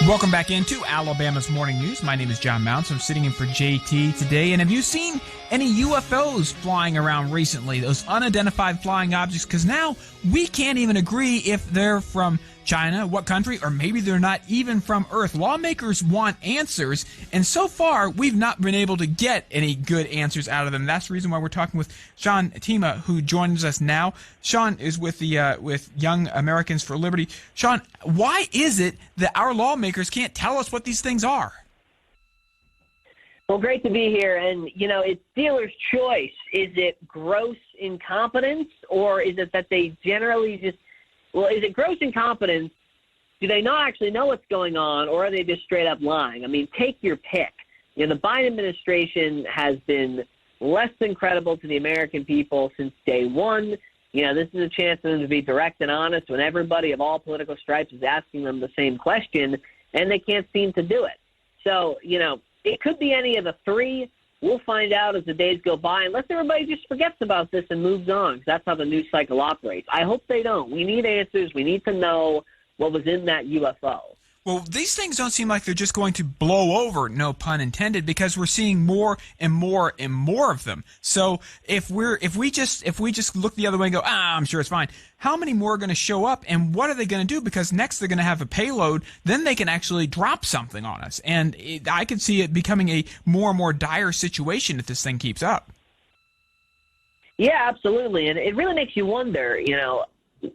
Welcome back into Alabama's Morning News. My name is John Mounts. I'm sitting in for JT today. And have you seen any UFOs flying around recently? Those unidentified flying objects? Because now we can't even agree if they're from China, what country, or maybe they're not even from Earth. Lawmakers want answers, and so far we've not been able to get any good answers out of them. That's the reason why we're talking with Sean Themea, who joins us now. Sean is with the with Young Americans for Liberty. Sean, why is it that our lawmakers can't tell us what these things are? Well, great to be here. And, you know, it's dealer's choice. Is it gross incompetence, or is it that they generally just, well, is it gross incompetence? Do they not actually know what's going on, or are they just straight up lying? I mean, take your pick. You know, the Biden administration has been less than credible to the American people since day one. You know, this is a chance for them to be direct and honest when everybody of all political stripes is asking them the same question, and they can't seem to do it. So, you know, it could be any of the three. We'll find out as the days go by, unless everybody just forgets about this and moves on, because that's how the news cycle operates. I hope they don't. We need answers. We need to know what was in that UFO. Well, these things don't seem like they're just going to blow over, no pun intended, because we're seeing more and more and more of them. So if we just look the other way and go, I'm sure it's fine, how many more are going to show up, and what are they going to do? Because next they're going to have a payload, then they can actually drop something on us. And I can see it becoming a more and more dire situation if this thing keeps up. Yeah, absolutely. And it really makes you wonder, you know,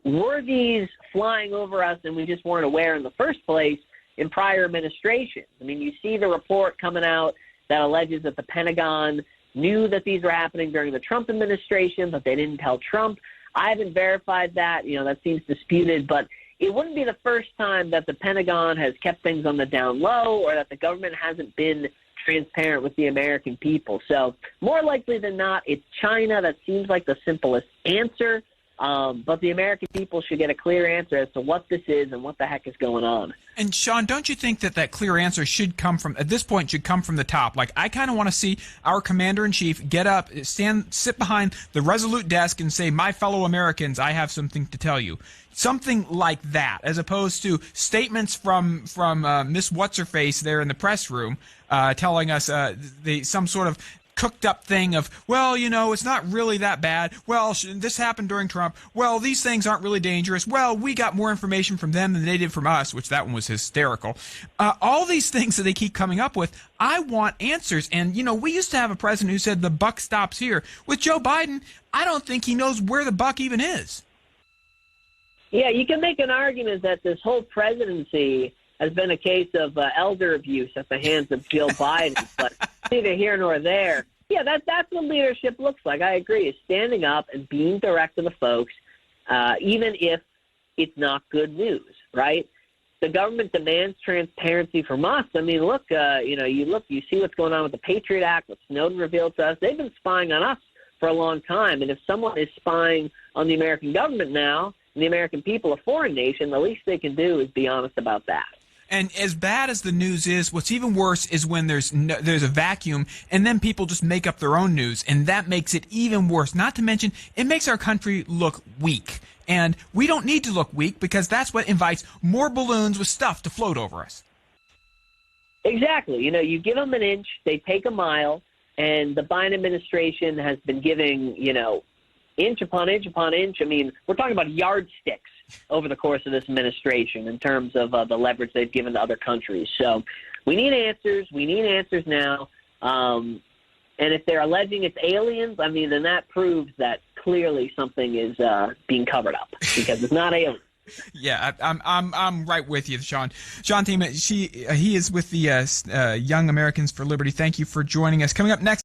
were these flying over us and we just weren't aware in the first place in prior administrations? I mean, you see the report coming out that alleges that the Pentagon knew that these were happening during the Trump administration, but they didn't tell Trump. I haven't verified that. You know, that seems disputed, but it wouldn't be the first time that the Pentagon has kept things on the down low, or that the government hasn't been transparent with the American people. So more likely than not, it's China. That seems like the simplest answer. But the American people should get a clear answer as to what this is and what the heck is going on. And Sean, don't you think that clear answer should come from, at this point, should come from the top? Like, I kind of want to see our commander-in-chief get up, sit behind the resolute desk and say, my fellow Americans, I have something to tell you. Something like that, as opposed to statements from Miss What's-Her-Face there in the press room telling us some sort of cooked up thing of, well, you know, it's not really that bad. Well, this happened during Trump. Well, these things aren't really dangerous. Well, we got more information from them than they did from us, which that one was hysterical. All these things that they keep coming up with, I want answers. And, you know, we used to have a president who said the buck stops here. With Joe Biden, I don't think he knows where the buck even is. Yeah, you can make an argument that this whole presidency has been a case of elder abuse at the hands of Joe Biden, but neither here nor there. Yeah, that's what leadership looks like. I agree. Is standing up and being direct to the folks, even if it's not good news, right? The government demands transparency from us. I mean, look, you see what's going on with the Patriot Act, what Snowden revealed to us. They've been spying on us for a long time, and if someone is spying on the American government now, and the American people, a foreign nation, the least they can do is be honest about that. And as bad as the news is, what's even worse is when there's a vacuum, and then people just make up their own news, and that makes it even worse. Not to mention, it makes our country look weak. And we don't need to look weak, because that's what invites more balloons with stuff to float over us. Exactly. You know, you give them an inch, they take a mile, and the Biden administration has been giving, you know, inch upon inch upon inch. I mean, we're talking about yardsticks over the course of this administration in terms of the leverage they've given to other countries. So we need answers. We need answers now. And if they're alleging it's aliens, I mean, then that proves that clearly something is being covered up, because it's not aliens. Yeah, I'm right with you, Sean. Sean Themea, he is with the Young Americans for Liberty. Thank you for joining us. Coming up next.